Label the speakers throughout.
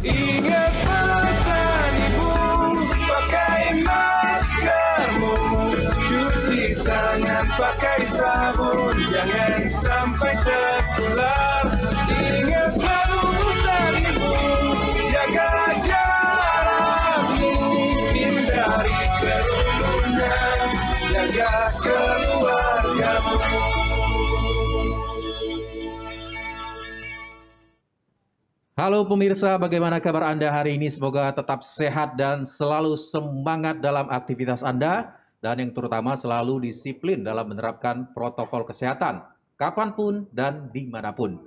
Speaker 1: Ingat pesan ibu, pakai maskermu, cuci tangan pakai sabun, jangan sampai tertular. Ingat selalu pesan ibu, jaga jarakmu, hindari kerumunan, jaga keluargamu.
Speaker 2: Halo pemirsa, bagaimana kabar Anda hari ini? Semoga tetap sehat dan selalu semangat dalam aktivitas Anda, dan yang terutama selalu disiplin dalam menerapkan protokol kesehatan, kapanpun dan dimanapun.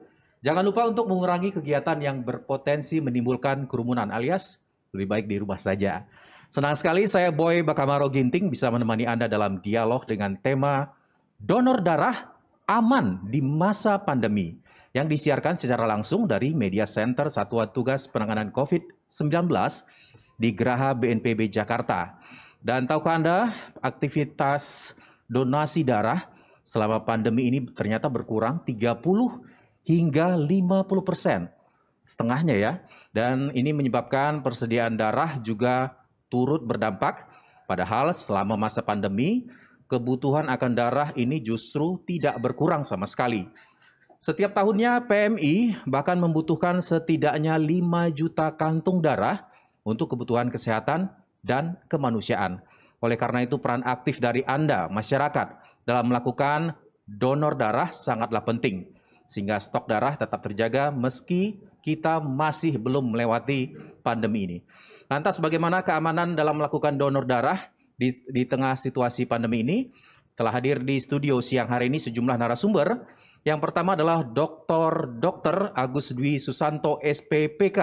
Speaker 2: Jangan lupa untuk mengurangi kegiatan yang berpotensi menimbulkan kerumunan, alias lebih baik di rumah saja. Senang sekali saya Boy Bakamaro Ginting bisa menemani Anda dalam dialog dengan tema Donor Darah Aman di Masa Pandemi, yang disiarkan secara langsung dari Media Center Satuan Tugas Penanganan COVID-19 di Geraha BNPB Jakarta. Dan tahukah Anda, aktivitas donasi darah selama pandemi ini ternyata berkurang 30 hingga 50%. Setengahnya ya. Dan ini menyebabkan persediaan darah juga turut berdampak. Padahal selama masa pandemi, kebutuhan akan darah ini justru tidak berkurang sama sekali. Setiap tahunnya PMI bahkan membutuhkan setidaknya 5 juta kantung darah untuk kebutuhan kesehatan dan kemanusiaan. Oleh karena itu peran aktif dari Anda, masyarakat, dalam melakukan donor darah sangatlah penting. Sehingga stok darah tetap terjaga meski kita masih belum melewati pandemi ini. Lantas bagaimana keamanan dalam melakukan donor darah di tengah situasi pandemi ini? Telah hadir di studio siang hari ini sejumlah narasumber. Yang pertama adalah Dr. Agus Dwi Susanto SPPK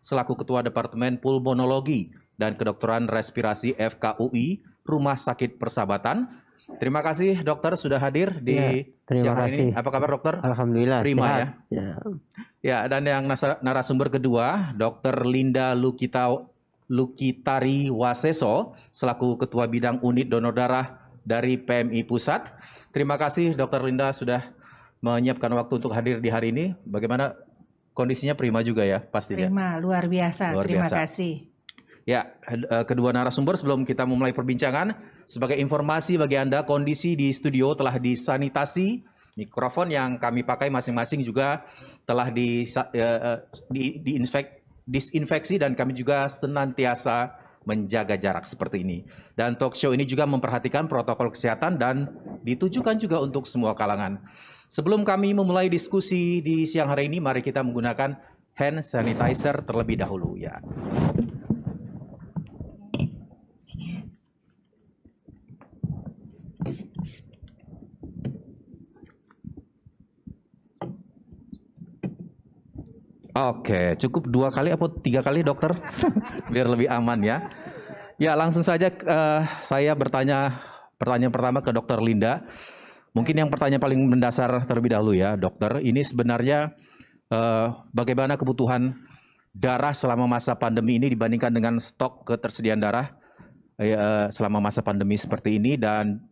Speaker 2: selaku Ketua Departemen Pulmonologi dan Kedokteran Respirasi FKUI Rumah Sakit Persahabatan. Terima kasih dokter sudah hadir di siang hari ini. Apa kabar dokter?
Speaker 3: Alhamdulillah.
Speaker 2: Prima
Speaker 3: sehat.
Speaker 2: Ya. Ya, dan yang narasumber kedua Dr. Linda Lukitari Waseso selaku Ketua Bidang Unit Donor Darah dari PMI Pusat. Terima kasih Dr. Linda sudah menyiapkan waktu untuk hadir di hari ini. Bagaimana kondisinya? Prima juga ya pastinya.
Speaker 4: Prima, luar biasa. Terima kasih.
Speaker 2: Ya, kedua narasumber sebelum kita memulai perbincangan, sebagai informasi bagi Anda, kondisi di studio telah disanitasi, mikrofon yang kami pakai masing-masing juga telah disinfeksi dan kami juga senantiasa menjaga jarak seperti ini. Dan talk show ini juga memperhatikan protokol kesehatan dan ditujukan juga untuk semua kalangan. Sebelum kami memulai diskusi di siang hari ini, mari kita menggunakan hand sanitizer terlebih dahulu ya. Oke, cukup 2 kali atau 3 kali dokter? Biar lebih aman ya. Ya, langsung saja saya pertanyaan pertama ke Dokter Linda. Mungkin yang pertanyaan paling mendasar terlebih dahulu ya, dokter. Ini sebenarnya bagaimana kebutuhan darah selama masa pandemi ini dibandingkan dengan stok ketersediaan darah selama masa pandemi seperti ini, dan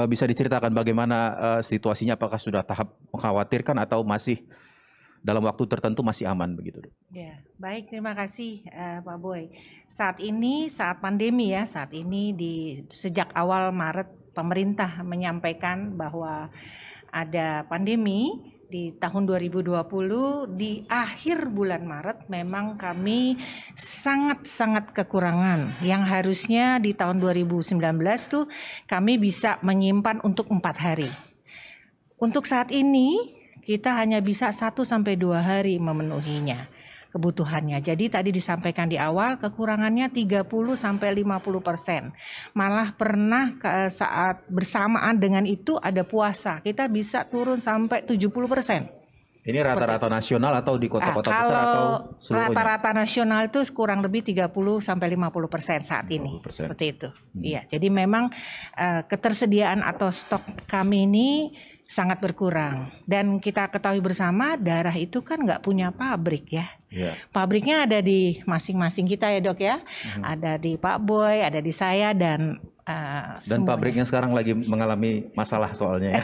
Speaker 2: bisa diceritakan bagaimana situasinya, apakah sudah tahap mengkhawatirkan atau masih dalam waktu tertentu masih aman begitu?
Speaker 4: Ya, baik, terima kasih Pak Boy. Saat ini, saat pandemi ya, saat ini sejak awal Maret pemerintah menyampaikan bahwa ada pandemi di tahun 2020, di akhir bulan Maret memang kami sangat-sangat kekurangan. Yang harusnya di tahun 2019 tuh kami bisa menyimpan untuk 4 hari. Untuk saat ini kita hanya bisa 1 sampai 2 hari memenuhinya kebutuhannya. Jadi tadi disampaikan di awal kekurangannya 30 sampai 50%. Malah pernah saat bersamaan dengan itu ada puasa, kita bisa turun sampai 70%.
Speaker 2: Ini rata-rata nasional atau di kota-kota besar atau seluruhnya?
Speaker 4: Rata-rata nasional itu kurang lebih 30 sampai 50% saat ini. 50%. Seperti itu. Iya, jadi memang ketersediaan atau stok kami ini sangat berkurang, dan kita ketahui bersama darah itu kan nggak punya pabrik ya. Pabriknya ada di masing-masing kita ya dok ya. Ada di Pak Boy, ada di saya, dan
Speaker 2: pabriknya sekarang lagi mengalami masalah soalnya ya.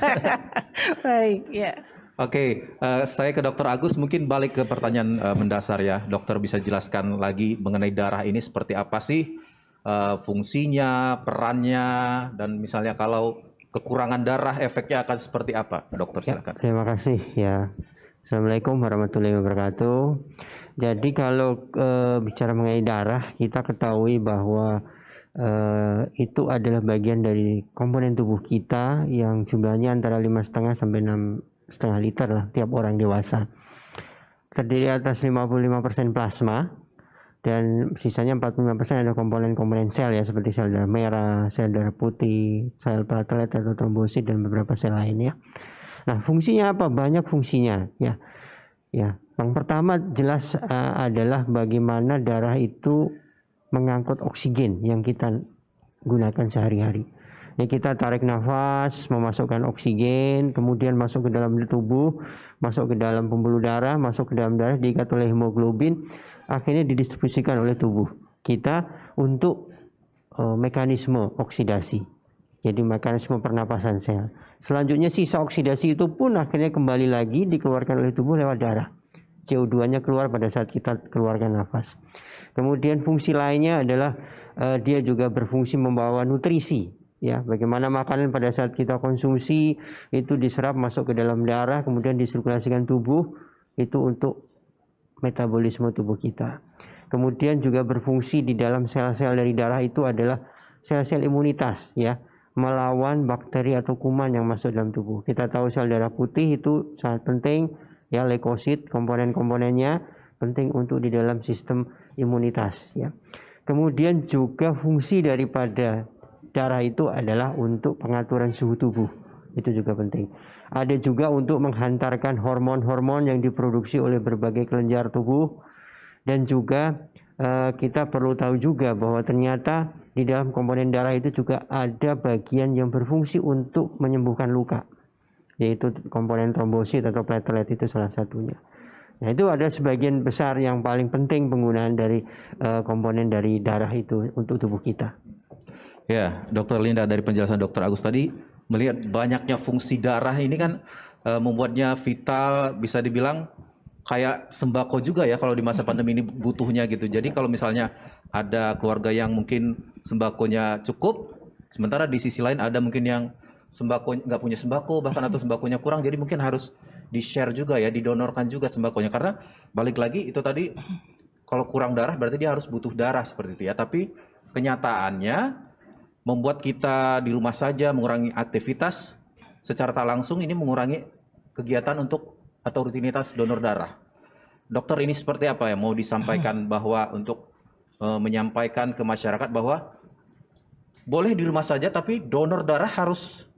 Speaker 4: Baik ya.
Speaker 2: Oke, saya ke Dokter Agus, mungkin balik ke pertanyaan mendasar ya. Dokter bisa jelaskan lagi mengenai darah ini seperti apa sih fungsinya, perannya, dan misalnya kalau kekurangan darah efeknya akan seperti apa, Dokter? Silakan.
Speaker 3: Terima kasih ya. Assalamualaikum warahmatullahi wabarakatuh. Jadi kalau bicara mengenai darah, kita ketahui bahwa itu adalah bagian dari komponen tubuh kita yang jumlahnya antara 5,5 sampai 6,5 liter lah tiap orang dewasa. Terdiri atas 55% plasma dan sisanya 45% ada komponen-komponen sel ya, seperti sel darah merah, sel darah putih, sel platelet atau trombosit dan beberapa sel lainnya. Nah, fungsinya apa? Banyak fungsinya ya. Yang pertama jelas adalah bagaimana darah itu mengangkut oksigen yang kita gunakan sehari-hari. Kita tarik nafas, memasukkan oksigen, kemudian masuk ke dalam tubuh, masuk ke dalam pembuluh darah, masuk ke dalam darah, diikat oleh hemoglobin, akhirnya didistribusikan oleh tubuh kita untuk mekanisme oksidasi. Jadi mekanisme pernapasan sel. Selanjutnya sisa oksidasi itu pun akhirnya kembali lagi dikeluarkan oleh tubuh lewat darah. CO2-nya keluar pada saat kita keluarkan nafas. Kemudian fungsi lainnya adalah dia juga berfungsi membawa nutrisi. Ya, bagaimana makanan pada saat kita konsumsi itu diserap masuk ke dalam darah, kemudian disirkulasikan tubuh itu untuk metabolisme tubuh kita. Kemudian juga berfungsi di dalam sel-sel dari darah itu adalah sel-sel imunitas ya, melawan bakteri atau kuman yang masuk dalam tubuh. Kita tahu sel darah putih itu sangat penting ya, leukosit komponen-komponennya penting untuk di dalam sistem imunitas ya. Kemudian juga fungsi daripada darah itu adalah untuk pengaturan suhu tubuh, itu juga penting. Ada juga untuk menghantarkan hormon-hormon yang diproduksi oleh berbagai kelenjar tubuh. Dan juga kita perlu tahu juga bahwa ternyata di dalam komponen darah itu juga ada bagian yang berfungsi untuk menyembuhkan luka, yaitu komponen trombosit atau platelet, itu salah satunya. Nah, itu ada sebagian besar yang paling penting penggunaan dari komponen dari darah itu untuk tubuh kita.
Speaker 2: Ya, Dokter Linda, dari penjelasan Dokter Agus tadi, melihat banyaknya fungsi darah ini kan membuatnya vital, bisa dibilang kayak sembako juga ya kalau di masa pandemi ini butuhnya gitu. Jadi kalau misalnya ada keluarga yang mungkin sembakonya cukup, sementara di sisi lain ada mungkin yang sembako nggak punya sembako bahkan atau sembakonya kurang, jadi mungkin harus di-share juga ya, didonorkan juga sembakonya. Karena balik lagi itu tadi, kalau kurang darah berarti dia harus butuh darah seperti itu ya. Tapi kenyataannya membuat kita di rumah saja, mengurangi aktivitas, secara tak langsung ini mengurangi kegiatan untuk atau rutinitas donor darah. Dokter, ini seperti apa ya mau disampaikan bahwa untuk menyampaikan ke masyarakat bahwa boleh di rumah saja tapi donor darah harus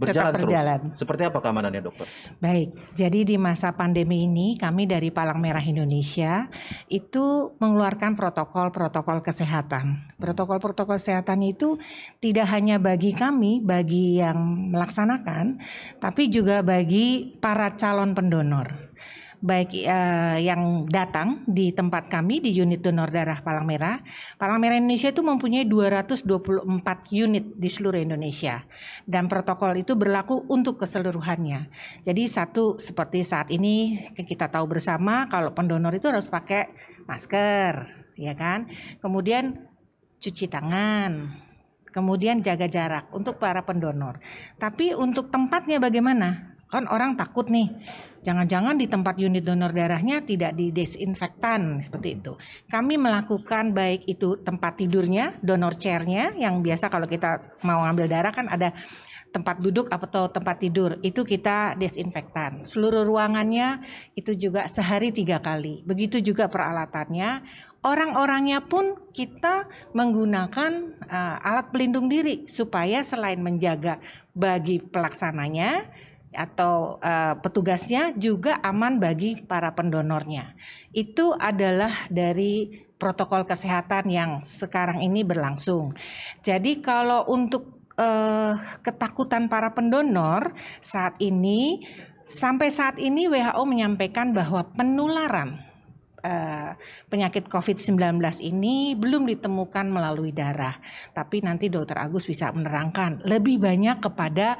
Speaker 2: berjalan terus. Seperti apa keamanannya, Dokter?
Speaker 4: Baik, jadi di masa pandemi ini kami dari Palang Merah Indonesia itu mengeluarkan protokol-protokol kesehatan. Protokol-protokol kesehatan itu tidak hanya bagi kami, bagi yang melaksanakan, tapi juga bagi para calon pendonor. Baik yang datang di tempat kami di unit donor darah Palang Merah. Palang Merah Indonesia itu mempunyai 224 unit di seluruh Indonesia. Dan protokol itu berlaku untuk keseluruhannya. Jadi satu, seperti saat ini kita tahu bersama kalau pendonor itu harus pakai masker, ya kan? Kemudian cuci tangan, kemudian jaga jarak untuk para pendonor. Tapi untuk tempatnya bagaimana? Kan orang takut nih, jangan-jangan di tempat unit donor darahnya tidak didesinfektan seperti itu. Kami melakukan baik itu tempat tidurnya, donor chair-nya, yang biasa kalau kita mau ngambil darah kan ada tempat duduk atau tempat tidur, itu kita desinfektan. Seluruh ruangannya itu juga sehari 3 kali. Begitu juga peralatannya. Orang-orangnya pun kita menggunakan alat pelindung diri supaya selain menjaga bagi pelaksananya atau petugasnya juga aman bagi para pendonornya. Itu adalah dari protokol kesehatan yang sekarang ini berlangsung. Jadi kalau untuk ketakutan para pendonor saat ini, sampai saat ini WHO menyampaikan bahwa penularan penyakit COVID-19 ini belum ditemukan melalui darah. Tapi nanti Dr. Agus bisa menerangkan lebih banyak kepada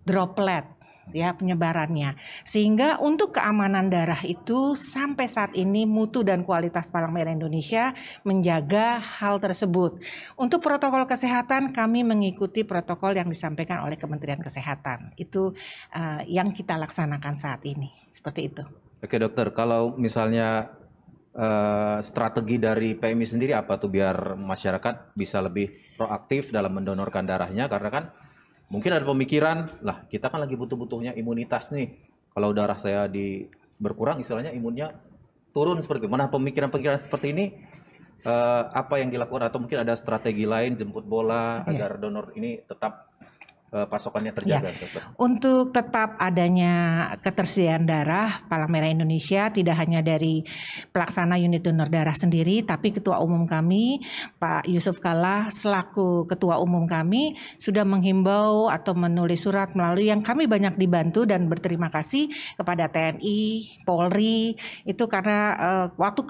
Speaker 4: droplet. ya penyebarannya. Sehingga untuk keamanan darah itu sampai saat ini mutu dan kualitas Palang Merah Indonesia menjaga hal tersebut. Untuk protokol kesehatan kami mengikuti protokol yang disampaikan oleh Kementerian Kesehatan. Itu yang kita laksanakan saat ini. Seperti itu.
Speaker 2: Oke dokter, kalau misalnya strategi dari PMI sendiri apa tuh biar masyarakat bisa lebih proaktif dalam mendonorkan darahnya, karena kan mungkin ada pemikiran lah kita kan lagi butuh-butuhnya imunitas nih, kalau darah saya berkurang istilahnya imunnya turun seperti itu. Mana pemikiran-pemikiran seperti ini apa yang dilakukan atau mungkin ada strategi lain jemput bola agar donor ini tetap pasokannya terjaga, dokter?
Speaker 4: Untuk tetap adanya ketersediaan darah, Palang Merah Indonesia tidak hanya dari pelaksana unit donor darah sendiri, tapi Ketua Umum kami, Pak Yusuf Kalla, selaku Ketua Umum kami, sudah menghimbau atau menulis surat melalui yang kami banyak dibantu dan berterima kasih kepada TNI, Polri, itu karena waktu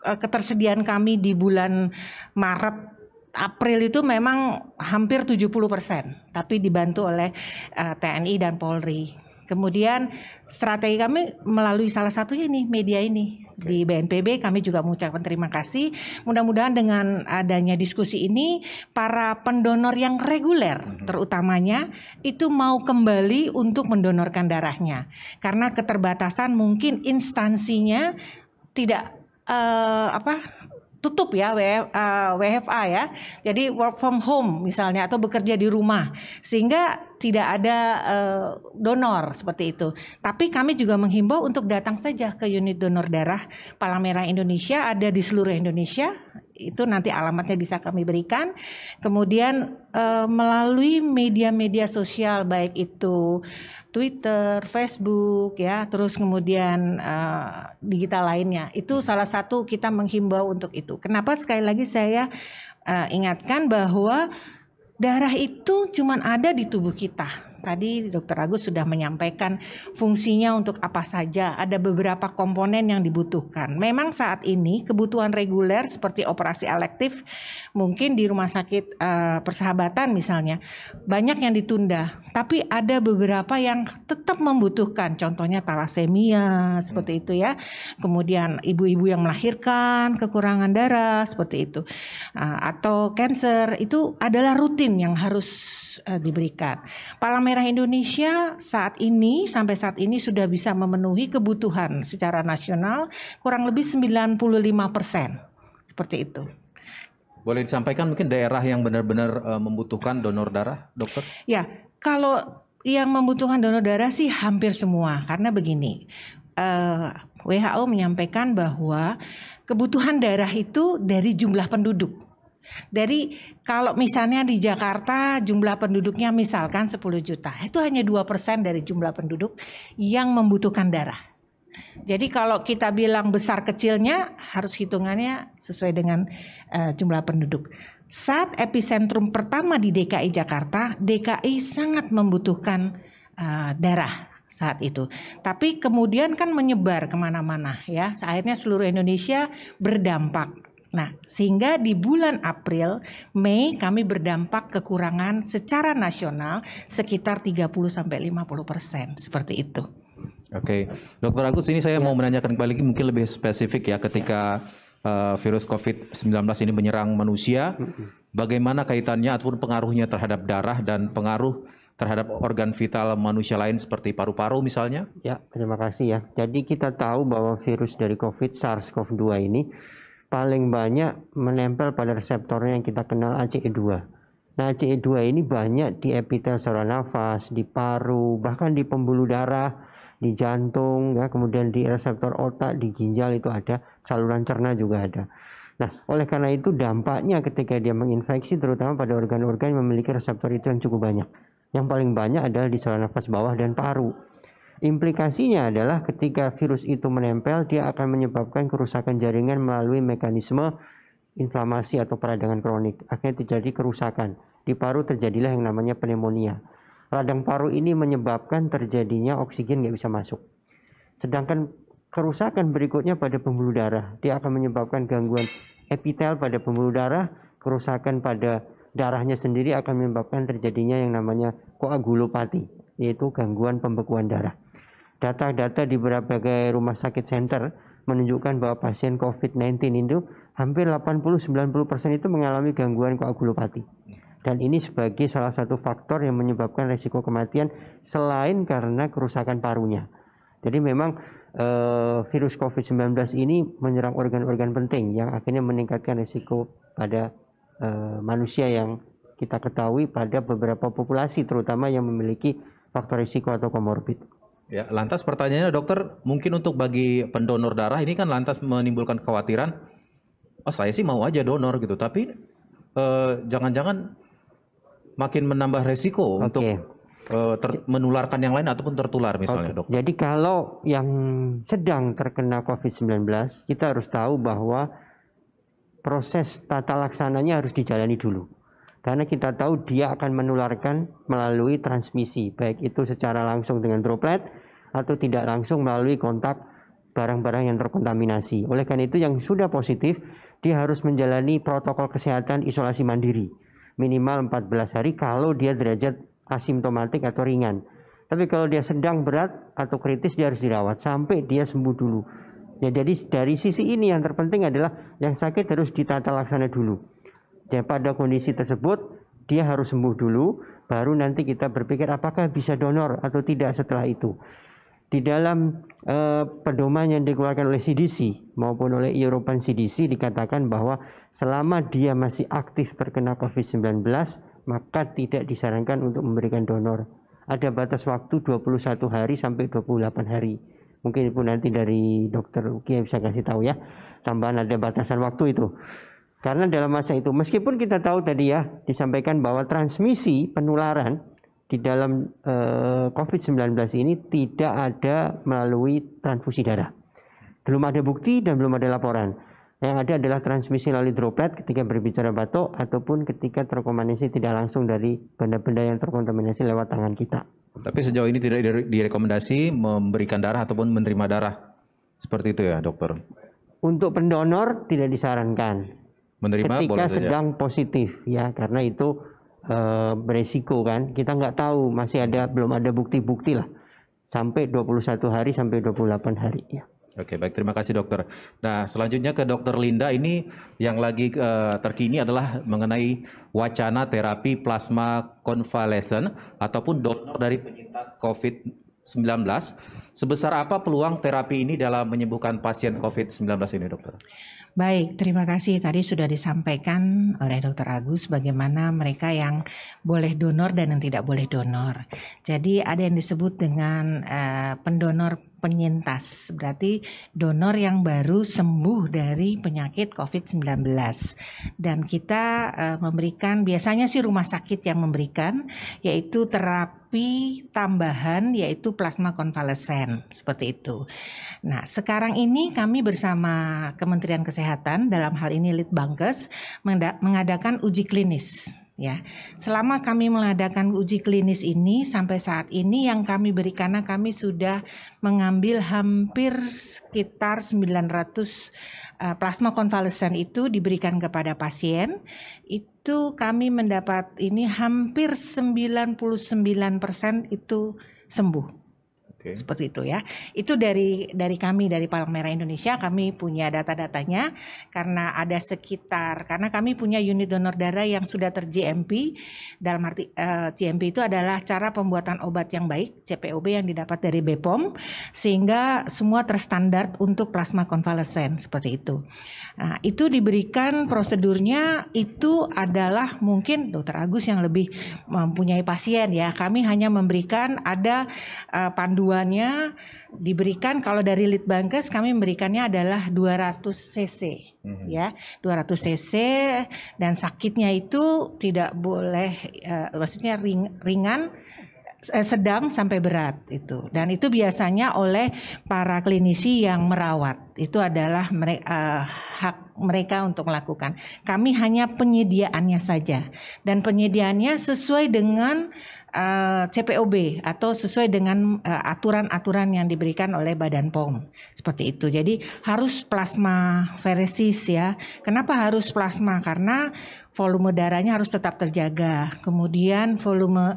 Speaker 4: ketersediaan kami di bulan Maret April itu memang hampir 70%, tapi dibantu oleh TNI dan Polri. Kemudian strategi kami melalui salah satunya nih media ini. Di BNPB kami juga mengucapkan terima kasih. Mudah-mudahan dengan adanya diskusi ini para pendonor yang reguler terutamanya itu mau kembali untuk mendonorkan darahnya. Karena keterbatasan mungkin instansinya tidak tutup ya, WFA ya, jadi work from home misalnya atau bekerja di rumah sehingga tidak ada donor seperti itu. Tapi kami juga menghimbau untuk datang saja ke unit donor darah Palang Merah Indonesia, ada di seluruh Indonesia. Itu nanti alamatnya bisa kami berikan. Kemudian melalui media-media sosial baik itu Twitter, Facebook, ya, terus kemudian digital lainnya. Itu salah satu kita menghimbau untuk itu. Kenapa sekali lagi saya ingatkan bahwa darah itu cuma ada di tubuh kita. Tadi Dr. Agus sudah menyampaikan fungsinya untuk apa saja. Ada beberapa komponen yang dibutuhkan. Memang saat ini kebutuhan reguler seperti operasi elektif mungkin di rumah sakit Persahabatan misalnya banyak yang ditunda. Tapi ada beberapa yang tetap membutuhkan. Contohnya talasemia seperti itu ya. Kemudian ibu-ibu yang melahirkan kekurangan darah seperti itu. Atau kanker itu adalah rutin yang harus diberikan. Palang Merah Indonesia sampai saat ini sudah bisa memenuhi kebutuhan secara nasional kurang lebih 95%. Seperti itu.
Speaker 2: Boleh disampaikan mungkin daerah yang benar-benar membutuhkan donor darah, dokter?
Speaker 4: Ya, kalau yang membutuhkan donor darah sih hampir semua. Karena begini, WHO menyampaikan bahwa kebutuhan darah itu dari jumlah penduduk. Dari kalau misalnya di Jakarta jumlah penduduknya misalkan 10 juta, itu hanya 2% dari jumlah penduduk yang membutuhkan darah. Jadi kalau kita bilang besar kecilnya harus hitungannya sesuai dengan jumlah penduduk. Saat epicentrum pertama di DKI Jakarta, DKI sangat membutuhkan darah saat itu. Tapi kemudian kan menyebar kemana-mana ya. Akhirnya seluruh Indonesia berdampak. Nah, sehingga di bulan April, Mei kami berdampak kekurangan secara nasional sekitar 30-50%, seperti itu.
Speaker 2: Oke, Dokter Agus, ini saya mau menanyakan kembali mungkin lebih spesifik ya, ketika virus COVID-19 ini menyerang manusia, bagaimana kaitannya ataupun pengaruhnya terhadap darah dan pengaruh terhadap organ vital manusia lain seperti paru-paru misalnya?
Speaker 3: Ya, terima kasih ya. Jadi kita tahu bahwa virus dari COVID, SARS-CoV-2 ini paling banyak menempel pada reseptornya yang kita kenal ACE2. Nah, ACE2 ini banyak di epitel saluran nafas, di paru, bahkan di pembuluh darah, di jantung, ya, kemudian di reseptor otak, di ginjal itu ada, saluran cerna juga ada. Nah, oleh karena itu dampaknya ketika dia menginfeksi terutama pada organ-organ yang memiliki reseptor itu yang cukup banyak. Yang paling banyak adalah di saluran nafas bawah dan paru. Implikasinya adalah ketika virus itu menempel, dia akan menyebabkan kerusakan jaringan melalui mekanisme inflamasi atau peradangan kronik. Akhirnya terjadi kerusakan. Di paru terjadilah yang namanya pneumonia. Radang paru ini menyebabkan terjadinya oksigen nggak bisa masuk. Sedangkan kerusakan berikutnya pada pembuluh darah. Dia akan menyebabkan gangguan epitel pada pembuluh darah. Kerusakan pada darahnya sendiri akan menyebabkan terjadinya yang namanya koagulopati. yaitu gangguan pembekuan darah. Data-data di berbagai rumah sakit center menunjukkan bahwa pasien COVID-19 itu hampir 80-90% itu mengalami gangguan koagulopati. Dan ini sebagai salah satu faktor yang menyebabkan risiko kematian selain karena kerusakan parunya. Jadi memang virus COVID-19 ini menyerang organ-organ penting yang akhirnya meningkatkan risiko pada manusia yang kita ketahui pada beberapa populasi terutama yang memiliki faktor risiko atau komorbid.
Speaker 2: Ya, lantas pertanyaannya dokter, mungkin untuk bagi pendonor darah ini kan lantas menimbulkan kekhawatiran, oh saya sih mau aja donor gitu, tapi jangan-jangan makin menambah risiko untuk menularkan yang lain ataupun tertular misalnya dok.
Speaker 3: Jadi kalau yang sedang terkena COVID-19, kita harus tahu bahwa proses tata laksananya harus dijalani dulu. Karena kita tahu dia akan menularkan melalui transmisi, baik itu secara langsung dengan droplet atau tidak langsung melalui kontak barang-barang yang terkontaminasi. Oleh karena itu yang sudah positif, dia harus menjalani protokol kesehatan isolasi mandiri minimal 14 hari kalau dia derajat asimptomatik atau ringan. Tapi kalau dia sedang berat atau kritis, dia harus dirawat sampai dia sembuh dulu. Ya, jadi dari sisi ini yang terpenting adalah yang sakit harus ditata laksana dulu. Dan pada kondisi tersebut dia harus sembuh dulu, baru nanti kita berpikir apakah bisa donor atau tidak setelah itu. Di dalam pedoman yang dikeluarkan oleh CDC maupun oleh European CDC dikatakan bahwa selama dia masih aktif terkena COVID-19 maka tidak disarankan untuk memberikan donor. Ada batas waktu 21 hari sampai 28 hari. Mungkin Ibu nanti dari Dokter Uki bisa kasih tahu ya, tambahan ada batasan waktu itu. Karena dalam masa itu, meskipun kita tahu tadi ya, disampaikan bahwa transmisi penularan di dalam COVID-19 ini tidak ada melalui transfusi darah. Belum ada bukti dan belum ada laporan. Yang ada adalah transmisi melalui droplet ketika berbicara batuk ataupun ketika terkontaminasi tidak langsung dari benda-benda yang terkontaminasi lewat tangan kita.
Speaker 2: Tapi sejauh ini tidak direkomendasi memberikan darah ataupun menerima darah. Seperti itu ya dokter?
Speaker 3: Untuk pendonor tidak disarankan.
Speaker 2: Menerima
Speaker 3: ketika sedang positif ya, karena itu beresiko kan. Kita nggak tahu, belum ada bukti-bukti lah. Sampai 21 hari sampai 28 hari ya.
Speaker 2: Oke, baik, terima kasih dokter. Nah, selanjutnya ke Dokter Linda, ini yang lagi terkini adalah mengenai wacana terapi plasma konvalesen ataupun donor dari penyintas COVID-19. Sebesar apa peluang terapi ini dalam menyembuhkan pasien COVID-19 ini, dokter?
Speaker 4: Baik, terima kasih. Tadi sudah disampaikan oleh Dr. Agus bagaimana mereka yang boleh donor dan yang tidak boleh donor. Jadi ada yang disebut dengan pendonor penyintas, berarti donor yang baru sembuh dari penyakit COVID-19. Dan kita memberikan, biasanya sih rumah sakit yang memberikan, yaitu terapi tambahan, yaitu plasma konvalesen, seperti itu. Nah, sekarang ini kami bersama Kementerian Kesehatan, dalam hal ini Litbangkes, mengadakan uji klinis. Ya, selama kami mengadakan uji klinis ini sampai saat ini yang kami berikan, kami sudah mengambil hampir sekitar 900 plasma konvalesen itu diberikan kepada pasien. Itu kami mendapat ini hampir 99% itu sembuh.
Speaker 2: Okay.
Speaker 4: Seperti itu ya. Itu dari kami, dari Palang Merah Indonesia, kami punya data-datanya karena ada sekitar, karena kami punya unit donor darah yang sudah ter-GMP. Dalam arti GMP itu adalah cara pembuatan obat yang baik, CPOB yang didapat dari BPOM, sehingga semua terstandar untuk plasma konvalesen seperti itu. Nah, itu diberikan prosedurnya itu adalah mungkin Dr. Agus yang lebih mempunyai pasien ya. Kami hanya memberikan ada panduannya diberikan. Kalau dari Litbangkes kami memberikannya adalah 200 cc ya, 200 cc, dan sakitnya itu tidak boleh maksudnya ringan, sedang sampai berat itu. Dan itu biasanya oleh para klinisi yang merawat. Itu adalah hak mereka untuk melakukan. Kami hanya penyediaannya saja. Dan penyediaannya sesuai dengan CPOB atau sesuai dengan aturan-aturan yang diberikan oleh Badan POM. Seperti itu. Jadi harus plasma feresis ya. Kenapa harus plasma? Karena volume darahnya harus tetap terjaga. Kemudian volume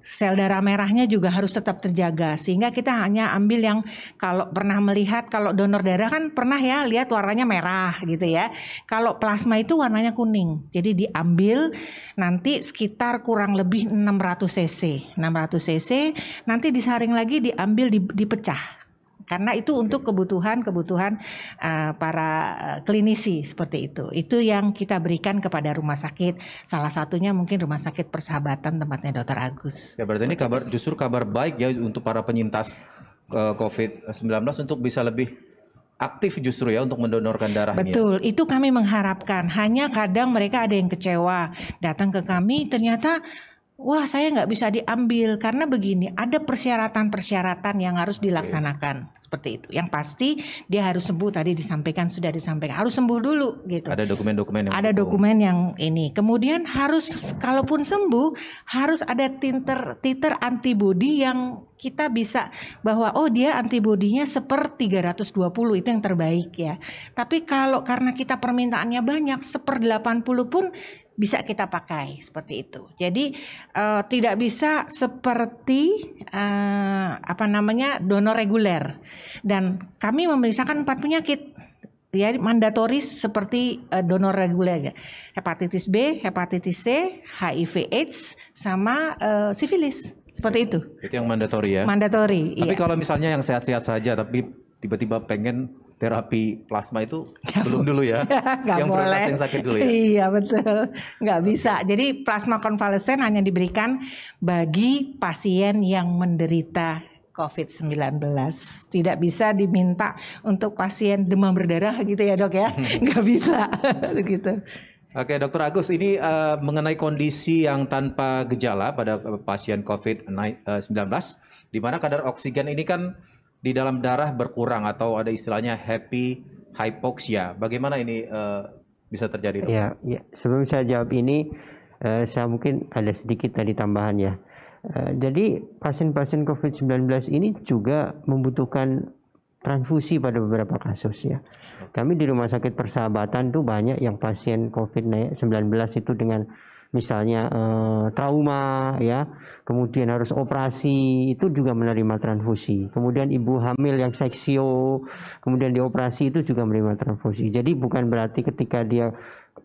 Speaker 4: sel darah merahnya juga harus tetap terjaga. Sehingga kita hanya ambil yang kalau pernah melihat kalau donor darah kan pernah ya lihat warnanya merah gitu ya. Kalau plasma itu warnanya kuning. Jadi diambil nanti sekitar kurang lebih 600 cc. 600 cc nanti disaring lagi diambil dipecah. Karena itu untuk kebutuhan para klinisi seperti itu. Itu yang kita berikan kepada rumah sakit. Salah satunya mungkin Rumah Sakit Persahabatan tempatnya Dr. Agus.
Speaker 2: Ya berarti ini justru kabar baik ya untuk para penyintas COVID-19 untuk bisa lebih aktif justru ya untuk mendonorkan darahnya.
Speaker 4: Betul, itu kami mengharapkan. Hanya kadang mereka ada yang kecewa datang ke kami ternyata wah saya nggak bisa diambil karena begini ada persyaratan-persyaratan yang harus dilaksanakan seperti itu. Yang pasti dia harus sembuh tadi sudah disampaikan harus sembuh dulu gitu.
Speaker 2: Ada dokumen-dokumen yang
Speaker 4: dokumen yang ini. Kemudian harus kalaupun sembuh harus ada titer antibodi yang kita bisa bahwa oh dia antibodinya 1/320 itu yang terbaik ya. Tapi kalau karena kita permintaannya banyak 1/80 pun bisa kita pakai seperti itu. Jadi tidak bisa seperti donor reguler. Dan kami memeriksakan 4 penyakit ya mandatoris seperti donor reguler, hepatitis B, hepatitis C, HIV/AIDS sama sifilis. Seperti itu.
Speaker 2: Itu yang mandatori ya.
Speaker 4: Mandatori.
Speaker 2: Tapi
Speaker 4: iya.
Speaker 2: kalau misalnya yang sehat-sehat saja tapi tiba-tiba pengen terapi plasma itu belum dulu ya.
Speaker 4: Nggak
Speaker 2: yang
Speaker 4: boleh.
Speaker 2: prioritas yang sakit dulu ya.
Speaker 4: Iya betul, nggak bisa. Jadi plasma konvalesen hanya diberikan bagi pasien yang menderita COVID-19. Tidak bisa diminta untuk pasien demam berdarah gitu ya dok ya. Nggak bisa gitu.
Speaker 2: Oke, Dokter Agus, ini mengenai kondisi yang tanpa gejala pada pasien COVID-19, di mana kadar oksigen ini kan di dalam darah berkurang atau ada istilahnya happy hypoxia. Bagaimana ini bisa terjadi, Dok?
Speaker 3: Ya, sebelum saya jawab ini, saya mungkin ada sedikit tadi tambahan ya. Jadi pasien-pasien COVID-19 ini juga membutuhkan transfusi pada beberapa kasus ya. Kami di Rumah Sakit Persahabatan tuh banyak yang pasien COVID-19 itu dengan misalnya trauma ya, kemudian harus operasi, itu juga menerima transfusi. Kemudian ibu hamil yang seksio, kemudian dioperasi itu juga menerima transfusi. Jadi bukan berarti ketika dia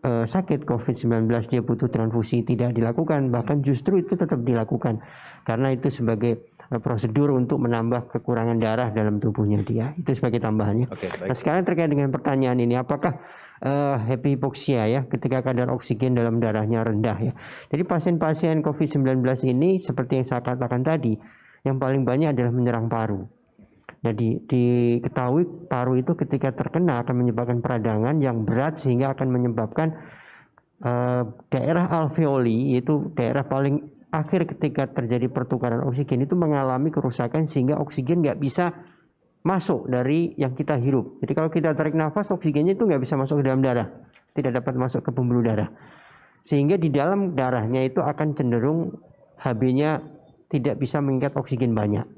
Speaker 3: sakit COVID-19 dia butuh transfusi tidak dilakukan, bahkan justru itu tetap dilakukan karena itu sebagai prosedur untuk menambah kekurangan darah dalam tubuhnya dia. Itu sebagai tambahannya.
Speaker 2: Oke, baik.
Speaker 3: Nah, sekarang terkait dengan pertanyaan ini, apakah happy hypoxia ya ketika kadar oksigen dalam darahnya rendah ya. Jadi pasien-pasien COVID-19 ini seperti yang saya katakan tadi, yang paling banyak adalah menyerang paru. Jadi diketahui paru itu ketika terkena akan menyebabkan peradangan yang berat sehingga akan menyebabkan daerah alveoli, yaitu daerah paling akhir ketika terjadi pertukaran oksigen itu mengalami kerusakan sehingga oksigen nggak bisa masuk dari yang kita hirup. Jadi kalau kita tarik nafas, oksigennya itu nggak bisa masuk ke dalam darah, tidak dapat masuk ke pembuluh darah, sehingga di dalam darahnya itu akan cenderung Hb-nya tidak bisa mengikat oksigen banyak.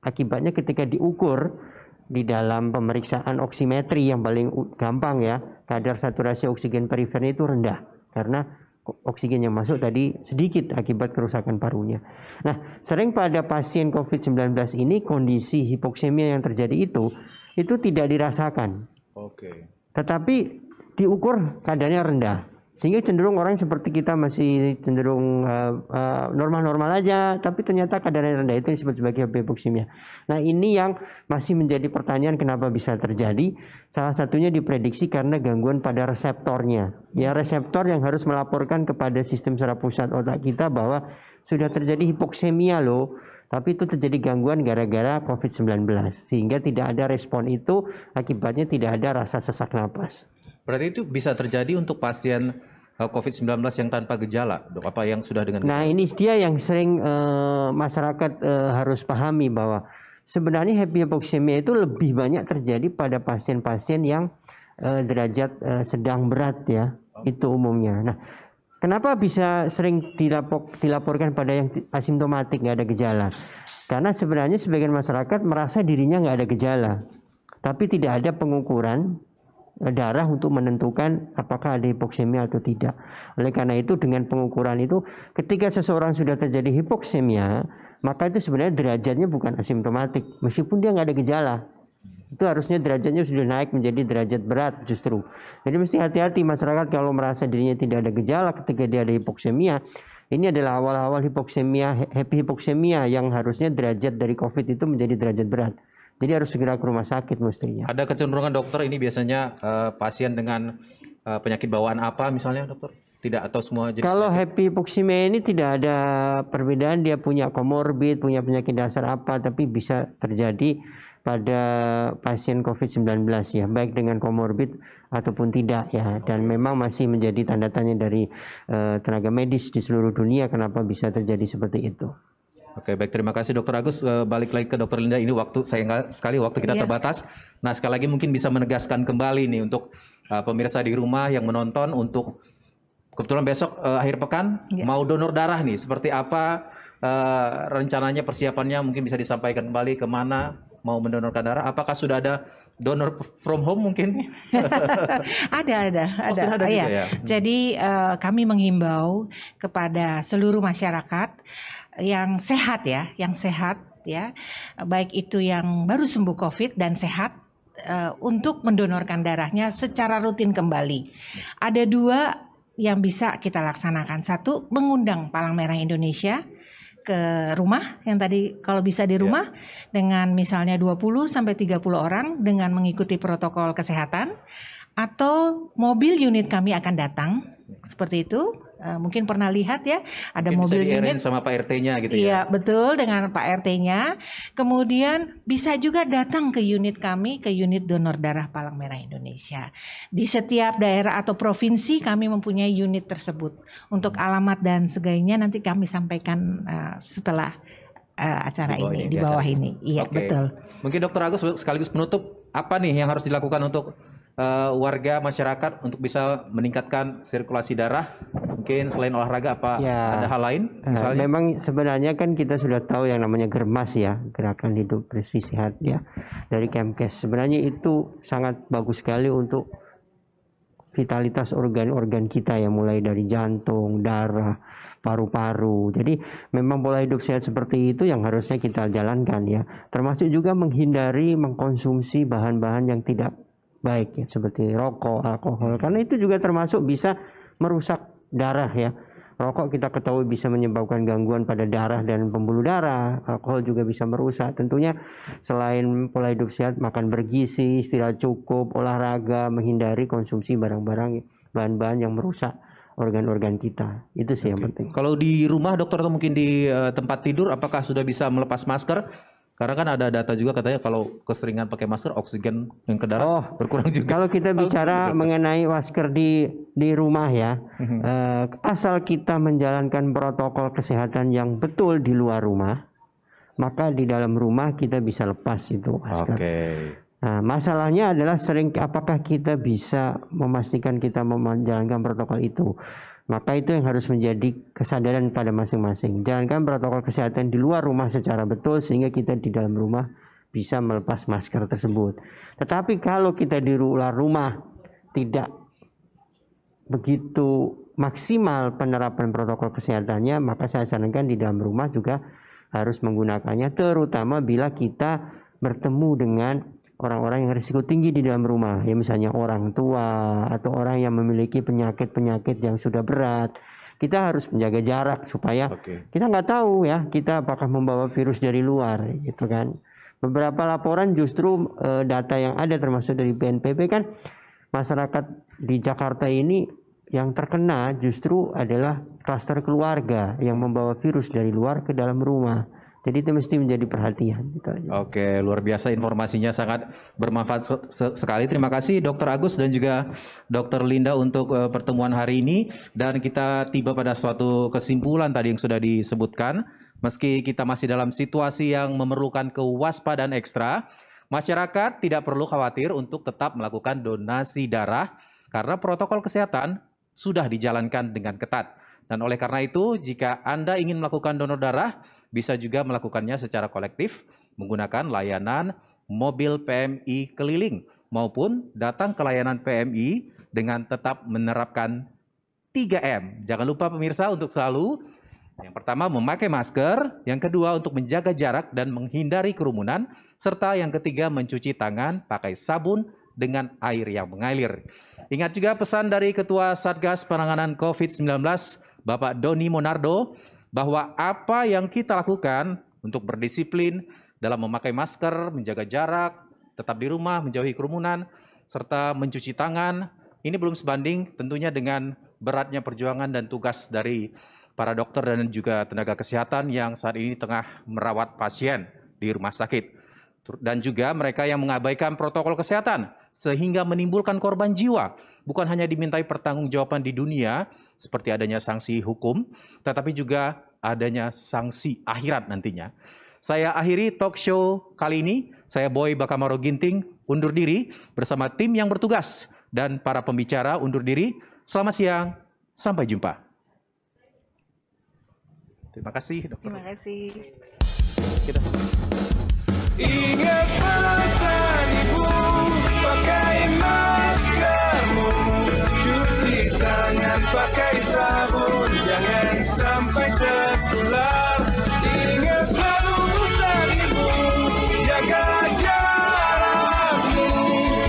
Speaker 3: Akibatnya ketika diukur di dalam pemeriksaan oksimetri yang paling gampang ya, kadar saturasi oksigen perifernya itu rendah karena oksigen yang masuk tadi sedikit akibat kerusakan parunya. Nah, sering pada pasien COVID-19 ini kondisi hipoksemia yang terjadi itu tidak dirasakan.
Speaker 2: Oke.
Speaker 3: Tetapi diukur kadarnya rendah. Sehingga cenderung orang seperti kita masih cenderung normal-normal aja, tapi ternyata kadarnya rendah, itu disebut sebagai hypoksemia. Nah, ini yang masih menjadi pertanyaan kenapa bisa terjadi. Salah satunya diprediksi karena gangguan pada reseptornya. Ya, reseptor yang harus melaporkan kepada sistem saraf pusat otak kita bahwa sudah terjadi hipoksemia loh, tapi itu terjadi gangguan gara-gara COVID-19. Sehingga tidak ada respon itu, akibatnya tidak ada rasa sesak napas.
Speaker 2: Berarti itu bisa terjadi untuk pasien COVID-19 yang tanpa gejala, dok? Apa yang sudah dengan gejala?
Speaker 3: Nah, ini dia yang sering masyarakat harus pahami bahwa sebenarnya happy hypoxemia itu lebih banyak terjadi pada pasien-pasien yang derajat sedang berat ya, itu umumnya. Nah, kenapa bisa sering dilaporkan pada yang asimptomatik, nggak ada gejala? Karena sebenarnya sebagian masyarakat merasa dirinya nggak ada gejala, tapi tidak ada pengukuran darah untuk menentukan apakah ada hipoksemia atau tidak. Oleh karena itu dengan pengukuran itu, ketika seseorang sudah terjadi hipoksemia, maka itu sebenarnya derajatnya bukan asimptomatik, meskipun dia nggak ada gejala. Itu harusnya derajatnya sudah naik menjadi derajat berat justru. Jadi mesti hati-hati masyarakat kalau merasa dirinya tidak ada gejala ketika dia ada hipoksemia. Ini adalah awal-awal hipoksemia, happy hipoksemia yang harusnya derajat dari COVID itu menjadi derajat berat. Jadi harus segera ke rumah sakit mestinya.
Speaker 2: Ada kecenderungan dokter ini biasanya pasien dengan penyakit bawaan apa misalnya dokter? Tidak atau semua jenis?
Speaker 3: Kalau happy hipoksemia ini tidak ada perbedaan, dia punya komorbid, punya penyakit dasar apa, tapi bisa terjadi pada pasien COVID-19 ya, baik dengan komorbid ataupun tidak ya, dan memang masih menjadi tanda tanya dari tenaga medis di seluruh dunia kenapa bisa terjadi seperti itu.
Speaker 2: Oke, baik, terima kasih Dokter Agus. Balik lagi ke Dokter Linda, ini waktu sayang sekali waktu kita terbatas. Nah, sekali lagi mungkin bisa menegaskan kembali nih untuk pemirsa di rumah yang menonton, untuk kebetulan besok akhir pekan mau donor darah nih, seperti apa rencananya, persiapannya, mungkin bisa disampaikan kembali kemana mau mendonorkan darah? Apakah sudah ada donor from home mungkin?
Speaker 4: Ada.
Speaker 2: Juga ya?
Speaker 4: Jadi kami menghimbau kepada seluruh masyarakat yang sehat ya, baik itu yang baru sembuh COVID dan sehat, untuk mendonorkan darahnya secara rutin kembali. Ada 2 yang bisa kita laksanakan. 1, mengundang Palang Merah Indonesia ke rumah, yang tadi kalau bisa di rumah dengan misalnya 20 sampai 30 orang dengan mengikuti protokol kesehatan, atau mobil unit kami akan datang seperti itu. Mungkin pernah lihat ya, ada
Speaker 2: mungkin
Speaker 4: mobil
Speaker 2: bisa
Speaker 4: unit
Speaker 2: sama Pak RT-nya gitu ya.
Speaker 4: Iya, betul, dengan Pak RT-nya. Kemudian bisa juga datang ke unit kami, ke unit donor darah Palang Merah Indonesia. Di setiap daerah atau provinsi kami mempunyai unit tersebut. Untuk alamat dan sebagainya nanti kami sampaikan setelah acara ini, di bawah ini. Iya, betul.
Speaker 2: Mungkin Dokter Agus sekaligus penutup, apa nih yang harus dilakukan untuk warga masyarakat untuk bisa meningkatkan sirkulasi darah? Mungkin selain olahraga apa ada hal lain misalnya?
Speaker 3: Memang sebenarnya kan kita sudah tahu yang namanya GERMAS ya, gerakan hidup bersih sehat ya, dari Kemkes. Sebenarnya itu sangat bagus sekali untuk vitalitas organ-organ kita ya, mulai dari jantung, darah, paru-paru. Jadi memang pola hidup sehat seperti itu yang harusnya kita jalankan ya. Termasuk juga menghindari mengkonsumsi bahan-bahan yang tidak baik ya, seperti rokok, alkohol, karena itu juga termasuk bisa merusak darah ya. Rokok kita ketahui bisa menyebabkan gangguan pada darah dan pembuluh darah. Alkohol juga bisa merusak. Tentunya selain pola hidup sehat, makan bergizi, istirahat cukup, olahraga, menghindari konsumsi barang-barang, bahan-bahan yang merusak organ-organ kita. Itu sih yang penting.
Speaker 2: Kalau di rumah dokter atau mungkin di tempat tidur, apakah sudah bisa melepas masker? Karena kan ada data juga katanya kalau keseringan pakai masker, oksigen yang ke darah berkurang juga.
Speaker 3: Kalau kita bicara mengenai masker di rumah ya, asal kita menjalankan protokol kesehatan yang betul di luar rumah, maka di dalam rumah kita bisa lepas itu masker. Nah, masalahnya adalah apakah kita bisa memastikan kita menjalankan protokol itu. Maka itu yang harus menjadi kesadaran pada masing-masing. Jalankan protokol kesehatan di luar rumah secara betul sehingga kita di dalam rumah bisa melepas masker tersebut. Tetapi kalau kita di luar rumah tidak begitu maksimal penerapan protokol kesehatannya, maka saya sarankan di dalam rumah juga harus menggunakannya, terutama bila kita bertemu dengan orang-orang yang risiko tinggi di dalam rumah, ya misalnya orang tua atau orang yang memiliki penyakit-penyakit yang sudah berat. Kita harus menjaga jarak supaya kita nggak tahu ya kita apakah membawa virus dari luar gitu kan. Beberapa laporan justru data yang ada termasuk dari BNPB kan, masyarakat di Jakarta ini yang terkena justru adalah klaster keluarga yang membawa virus dari luar ke dalam rumah. Jadi itu mesti menjadi perhatian.
Speaker 2: Oke, luar biasa informasinya, sangat bermanfaat sekali. Terima kasih Dokter Agus dan juga Dokter Linda untuk pertemuan hari ini. Dan kita tiba pada suatu kesimpulan tadi yang sudah disebutkan. Meski kita masih dalam situasi yang memerlukan kewaspadaan ekstra, masyarakat tidak perlu khawatir untuk tetap melakukan donasi darah karena protokol kesehatan sudah dijalankan dengan ketat. Dan oleh karena itu, jika Anda ingin melakukan donor darah, bisa juga melakukannya secara kolektif menggunakan layanan mobil PMI keliling maupun datang ke layanan PMI dengan tetap menerapkan 3M. Jangan lupa pemirsa untuk selalu yang pertama memakai masker, yang kedua untuk menjaga jarak dan menghindari kerumunan, serta yang ketiga mencuci tangan pakai sabun dengan air yang mengalir. Ingat juga pesan dari Ketua Satgas Penanganan COVID-19, Bapak Doni Monardo, bahwa apa yang kita lakukan untuk berdisiplin dalam memakai masker, menjaga jarak, tetap di rumah, menjauhi kerumunan, serta mencuci tangan, ini belum sebanding tentunya dengan beratnya perjuangan dan tugas dari para dokter dan juga tenaga kesehatan yang saat ini tengah merawat pasien di rumah sakit. Dan juga mereka yang mengabaikan protokol kesehatan sehingga menimbulkan korban jiwa. Bukan hanya dimintai pertanggungjawaban di dunia seperti adanya sanksi hukum, tetapi juga adanya sanksi akhirat nantinya. Saya akhiri talk show kali ini. Saya Boy Bakamaro Ginting undur diri bersama tim yang bertugas dan para pembicara undur diri. Selamat siang, sampai jumpa. Terima kasih, dokter.
Speaker 4: Terima kasih.
Speaker 2: Kita
Speaker 1: Ingat pesan ibu, pakai maskermu, cuci tangan pakai sabun, jangan sampai tertular. Ingat selalu pesan ibu, jaga jarakmu,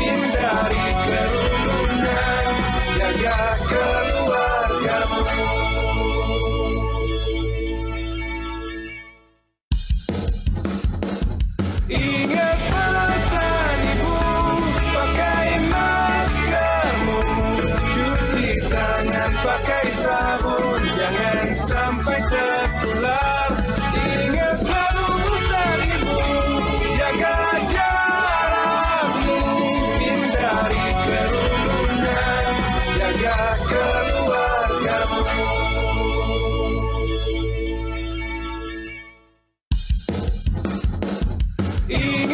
Speaker 1: hindari kerumunan, jaga keluargamu. Ingat pesan ibu, pakai maskermu, cuci tangan pakai sabun, jangan sampai tertular. Ingat selalu pesan ibu, jaga jarakmu, hindari kerumunan, jaga keluargamu. Ingat